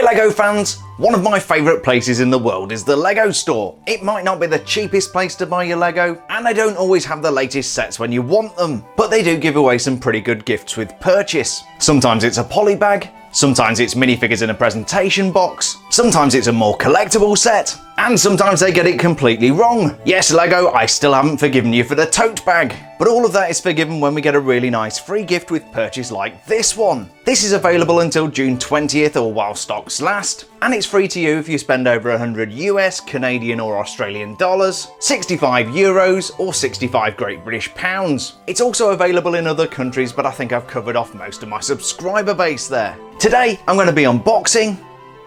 Hi LEGO fans! One of my favourite places in the world is the LEGO store. It might not be the cheapest place to buy your LEGO, and they don't always have the latest sets when you want them, but they do give away some pretty good gifts with purchase. Sometimes it's a poly bag, sometimes it's minifigures in a presentation box, sometimes it's a more collectible set, and sometimes they get it completely wrong. Yes LEGO, I still haven't forgiven you for the tote bag, but all of that is forgiven when we get a really nice free gift with purchase like this one. This is available until June 20th or while stocks last, and it's free to you if you spend over 100 US, Canadian or Australian dollars, 65 euros or 65 Great British pounds. It's also available in other countries, but I think I've covered off most of my subscriber base there. Today I'm going to be unboxing,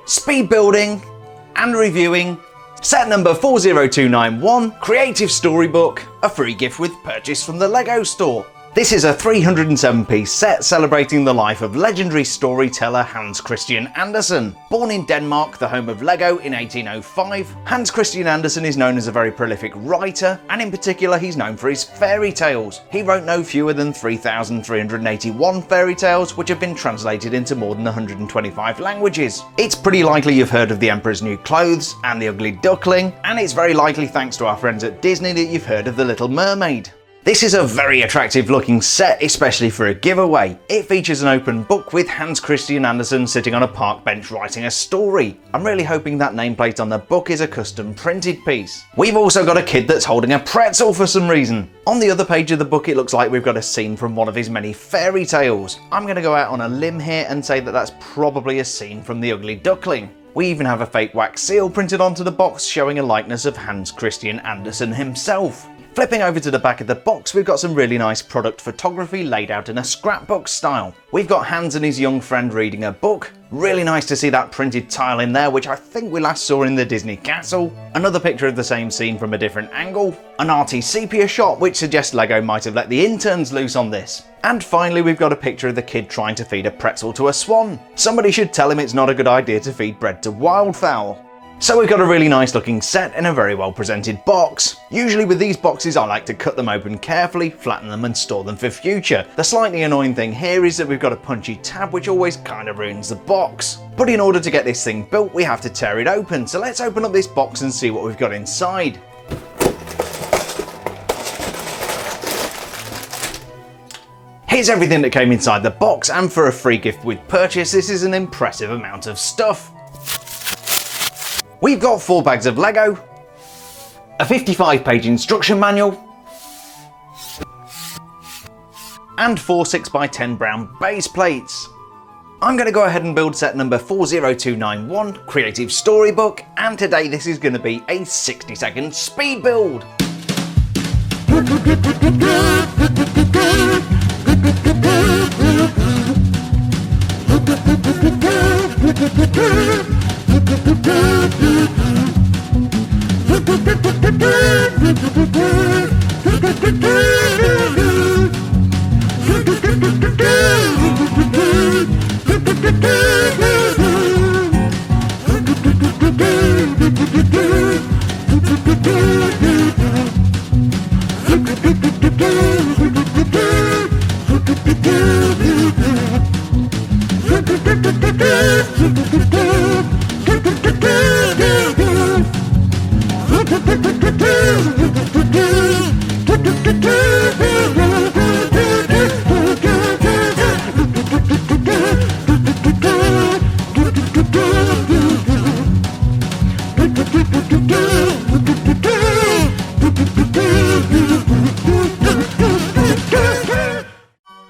speed building and reviewing set number 40291, Creative Storybook, a free gift with purchase from the LEGO store. This is a 307-piece set celebrating the life of legendary storyteller Hans Christian Andersen. Born in Denmark, the home of LEGO, in 1805, Hans Christian Andersen is known as a very prolific writer, and in particular he's known for his fairy tales. He wrote no fewer than 3,381 fairy tales, which have been translated into more than 125 languages. It's pretty likely you've heard of The Emperor's New Clothes and The Ugly Duckling, and it's very likely thanks to our friends at Disney that you've heard of The Little Mermaid. This is a very attractive looking set, especially for a giveaway. It features an open book with Hans Christian Andersen sitting on a park bench writing a story. I'm really hoping that nameplate on the book is a custom printed piece. We've also got a kid that's holding a pretzel for some reason. On the other page of the book it looks like we've got a scene from one of his many fairy tales. I'm going to go out on a limb here and say that that's probably a scene from The Ugly Duckling. We even have a fake wax seal printed onto the box showing a likeness of Hans Christian Andersen himself. Flipping over to the back of the box, we've got some really nice product photography laid out in a scrapbook style. We've got Hans and his young friend reading a book. Really nice to see that printed tile in there, which I think we last saw in the Disney castle. Another picture of the same scene from a different angle. An arty sepia shot, which suggests LEGO might have let the interns loose on this. And finally we've got a picture of the kid trying to feed a pretzel to a swan. Somebody should tell him it's not a good idea to feed bread to wildfowl. So we've got a really nice looking set in a very well presented box. Usually with these boxes I like to cut them open carefully, flatten them and store them for future. The slightly annoying thing here is that we've got a punchy tab which always kind of ruins the box. But in order to get this thing built we have to tear it open, so let's open up this box and see what we've got inside. Here's everything that came inside the box, and for a free gift with purchase this is an impressive amount of stuff. We've got 4 bags of LEGO, a 55-page instruction manual, and 4 6x10 brown base plates. I'm going to go ahead and build set number 40291, Creative Storybook, and today this is going to be a 60-second speed build.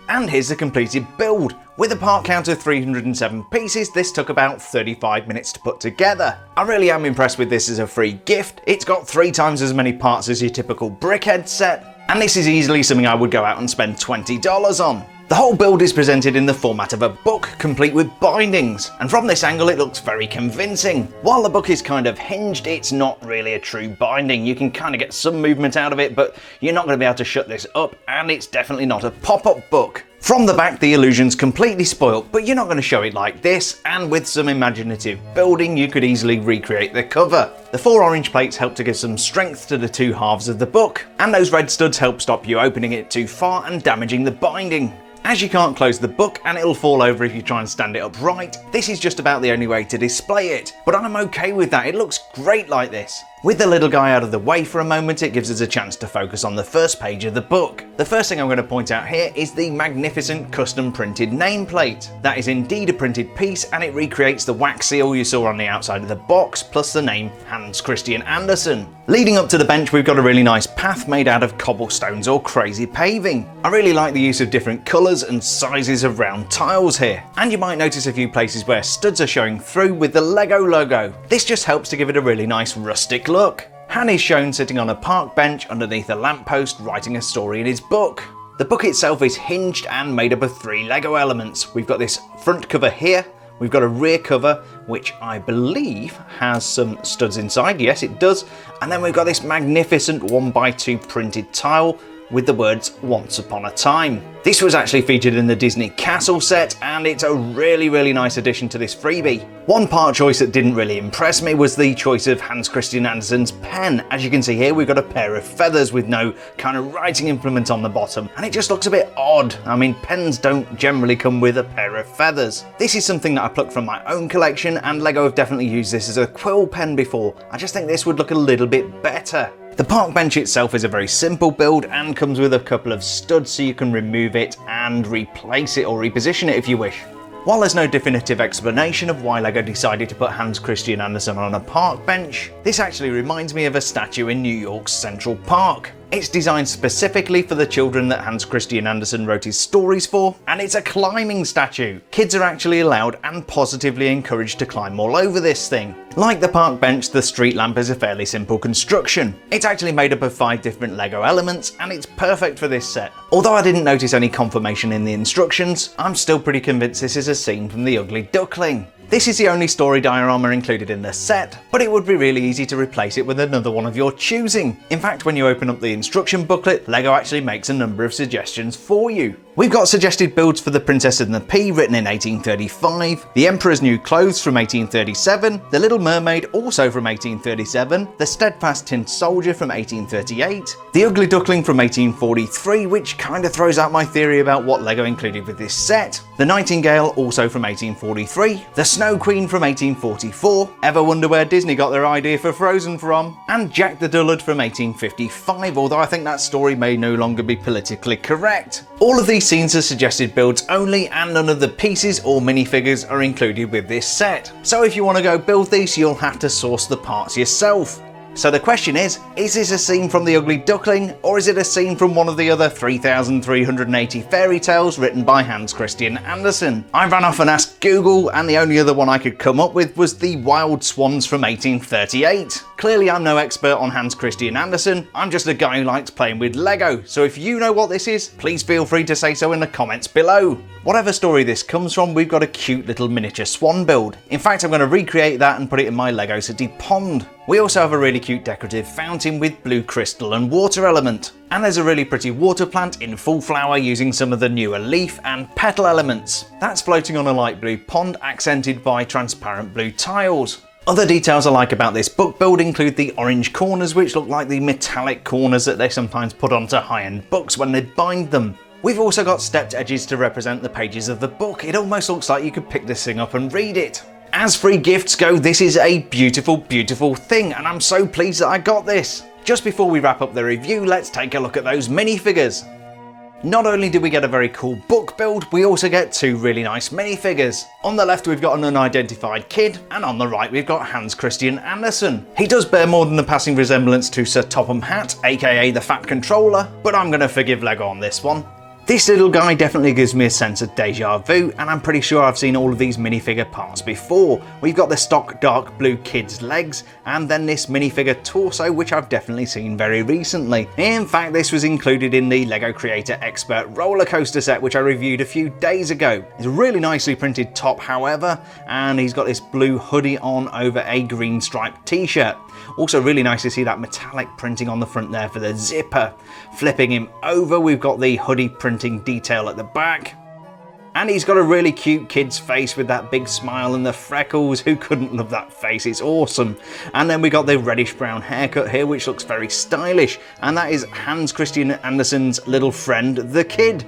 And here's the completed build. With a part count of 307 pieces, this took about 35 minutes to put together. I really am impressed with this as a free gift. It's got 3 times as many parts as your typical brickhead set, and this is easily something I would go out and spend $20 on. The whole build is presented in the format of a book, complete with bindings, and from this angle it looks very convincing. While the book is kind of hinged, it's not really a true binding. You can kind of get some movement out of it, but you're not going to be able to shut this up, and it's definitely not a pop-up book. From the back, the illusion's completely spoilt, but you're not going to show it like this, and with some imaginative building, you could easily recreate the cover. The 4 orange plates help to give some strength to the 2 halves of the book, and those red studs help stop you opening it too far and damaging the binding. As you can't close the book and it'll fall over if you try and stand it upright, this is just about the only way to display it. But I'm okay with that, it looks great like this. With the little guy out of the way for a moment, it gives us a chance to focus on the first page of the book. The first thing I'm going to point out here is the magnificent custom printed nameplate. That is indeed a printed piece, and it recreates the wax seal you saw on the outside of the box, plus the name Hans Christian Andersen. Leading up to the bench, we've got a really nice path made out of cobblestones or crazy paving. I really like the use of different colours and sizes of round tiles here. And you might notice a few places where studs are showing through with the Lego logo. This just helps to give it a really nice rustic look. Han is shown sitting on a park bench underneath a lamppost writing a story in his book. The book itself is hinged and made up of 3 Lego elements. We've got this front cover here, we've got a rear cover which I believe has some studs inside, yes it does, and then we've got this magnificent 1x2 printed tile with the words Once Upon a Time. This was actually featured in the Disney Castle set, and it's a really nice addition to this freebie. One part choice that didn't really impress me was the choice of Hans Christian Andersen's pen. As you can see here, we've got a pair of feathers with no kind of writing implement on the bottom, and it just looks a bit odd. I mean, pens don't generally come with a pair of feathers. This is something that I plucked from my own collection, and Lego have definitely used this as a quill pen before. I just think this would look a little bit better. The park bench itself is a very simple build and comes with a couple of studs so you can remove it and replace it or reposition it if you wish. While there's no definitive explanation of why Lego decided to put Hans Christian Andersen on a park bench, this actually reminds me of a statue in New York's Central Park. It's designed specifically for the children that Hans Christian Andersen wrote his stories for, and it's a climbing statue. Kids are actually allowed and positively encouraged to climb all over this thing. Like the park bench, the street lamp is a fairly simple construction. It's actually made up of 5 different Lego elements, and it's perfect for this set. Although I didn't notice any confirmation in the instructions, I'm still pretty convinced this is a scene from the Ugly Duckling. This is the only story diorama included in the set, but it would be really easy to replace it with another one of your choosing. In fact, when you open up the instruction booklet, Lego actually makes a number of suggestions for you. We've got suggested builds for The Princess and the Pea written in 1835, The Emperor's New Clothes from 1837, The Little Mermaid also from 1837, The Steadfast Tin Soldier from 1838, The Ugly Duckling from 1843, which kind of throws out my theory about what Lego included with this set, The Nightingale also from 1843, The Snow Queen from 1844, ever wonder where Disney got their idea for Frozen from, and Jack the Dullard from 1855, although I think that story may no longer be politically correct. All of these scenes are suggested builds only, and none of the pieces or minifigures are included with this set. So if you want to go build these, you'll have to source the parts yourself. So the question is this a scene from The Ugly Duckling, or is it a scene from one of the other 3,380 fairy tales written by Hans Christian Andersen? I ran off and asked Google, and the only other one I could come up with was the Wild Swans from 1838. Clearly I'm no expert on Hans Christian Andersen, I'm just a guy who likes playing with Lego, so if you know what this is, please feel free to say so in the comments below. Whatever story this comes from, we've got a cute little miniature swan build. In fact, I'm going to recreate that and put it in my Lego City pond. We also have a really cute decorative fountain with blue crystal and water element. And there's a really pretty water plant in full flower using some of the newer leaf and petal elements. That's floating on a light blue pond accented by transparent blue tiles. Other details I like about this book build include the orange corners, which look like the metallic corners that they sometimes put onto high-end books when they bind them. We've also got stepped edges to represent the pages of the book. It almost looks like you could pick this thing up and read it. As free gifts go, this is a beautiful thing, and I'm so pleased that I got this. Just before we wrap up the review, let's take a look at those minifigures. Not only do we get a very cool book build, we also get 2 really nice minifigures. On the left we've got an unidentified kid, and on the right we've got Hans Christian Andersen. He does bear more than the passing resemblance to Sir Topham Hatt, aka the Fat Controller, but I'm going to forgive Lego on this one. This little guy definitely gives me a sense of deja vu, and I'm pretty sure I've seen all of these minifigure parts before. We've got the stock dark blue kid's legs, and then this minifigure torso, which I've definitely seen very recently. In fact, this was included in the Lego Creator Expert roller coaster set, which I reviewed a few days ago. It's a really nicely printed top, however, and he's got this blue hoodie on over a green striped t-shirt. Also really nice to see that metallic printing on the front there for the zipper. Flipping him over, we've got the hoodie printing detail at the back. And he's got a really cute kid's face with that big smile and the freckles. Who couldn't love that face? It's awesome. And then we got the reddish brown haircut here, which looks very stylish. And that is Hans Christian Andersen's little friend, the kid.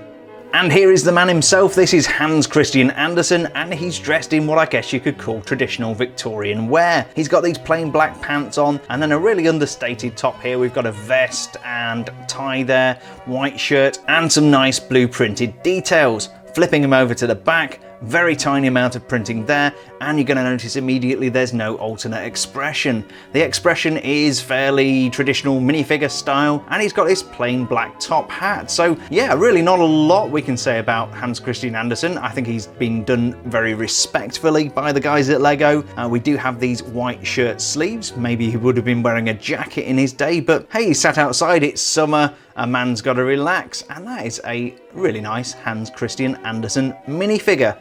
And here is the man himself. This is Hans Christian Andersen, and he's dressed in what I guess you could call traditional Victorian wear. He's got these plain black pants on, and then a really understated top here. We've got a vest and tie there, white shirt, and some nice blue printed details. Flipping him over to the back, very tiny amount of printing there, and you're going to notice immediately there's no alternate expression. The expression is fairly traditional minifigure style, and he's got this plain black top hat. So yeah, really not a lot we can say about Hans Christian Andersen. I think he's been done very respectfully by the guys at Lego. We do have these white shirt sleeves. Maybe he would have been wearing a jacket in his day, but hey, he sat outside, it's summer, a man's got to relax, and that is a really nice Hans Christian Andersen minifigure.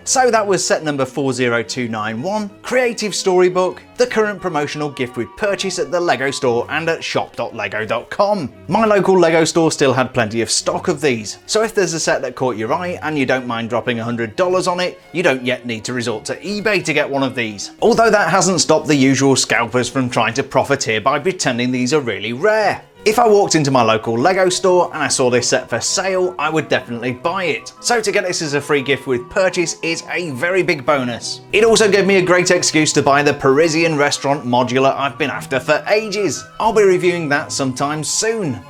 So that was set number 40291, Creative Storybook, the current promotional gift with purchase at the Lego store and at shop.lego.com. My local Lego store still had plenty of stock of these, so if there's a set that caught your eye and you don't mind dropping $100 on it, you don't yet need to resort to eBay to get one of these. Although that hasn't stopped the usual scalpers from trying to profiteer by pretending these are really rare. If I walked into my local Lego store and I saw this set for sale, I would definitely buy it. So to get this as a free gift with purchase is a very big bonus. It also gave me a great excuse to buy the Parisian restaurant modular I've been after for ages. I'll be reviewing that sometime soon.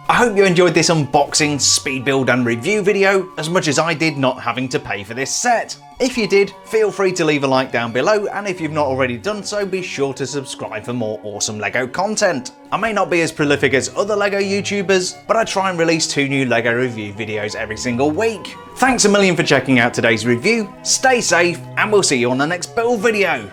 I hope you enjoyed this unboxing, speed build and review video as much as I did not having to pay for this set. If you did, feel free to leave a like down below, and if you've not already done so, be sure to subscribe for more awesome Lego content. I may not be as prolific as other Lego YouTubers, but I try and release 2 new Lego review videos every single week. Thanks a million for checking out today's review, stay safe, and we'll see you on the next build video.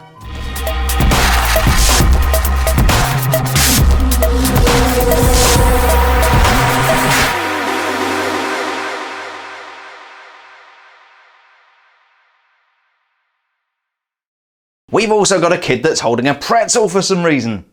We've also got a kid that's holding a pretzel for some reason.